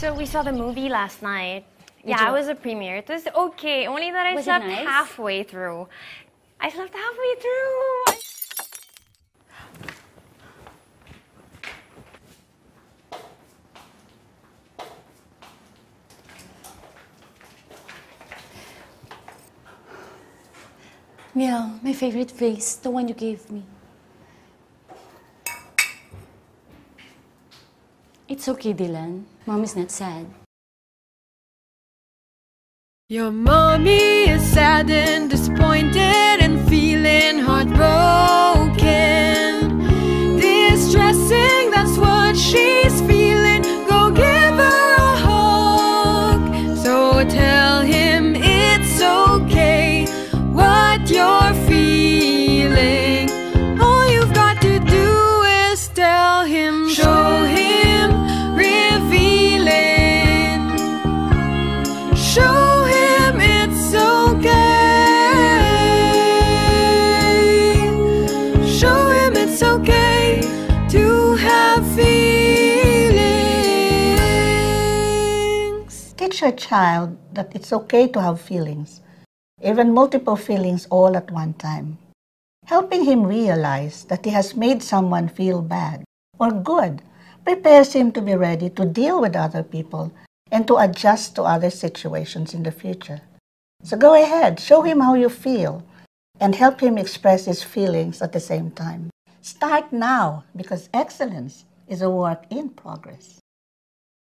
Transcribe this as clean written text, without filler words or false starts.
So we saw the movie last night. Yeah, it was a premiere. It was okay, only that I Was it slept nice? halfway through. I slept halfway through! Yeah, my favorite vase, the one you gave me. It's okay, Dylan. Mom is not sad. Your mommy is sad and disappointed and feeling heartbroken. Distressing, that's what she's feeling. Go give her a hug. So tell him it's okay what you're feeling. All you've got to do is tell him, show him, revealing. Show it's okay. Show him it's okay to have feelings. Teach your child that it's okay to have feelings, even multiple feelings all at one time. Helping him realize that he has made someone feel bad or good prepares him to be ready to deal with other people and to adjust to other situations in the future. So go ahead, show him how you feel, and help him express his feelings at the same time. Start now, because excellence is a work in progress.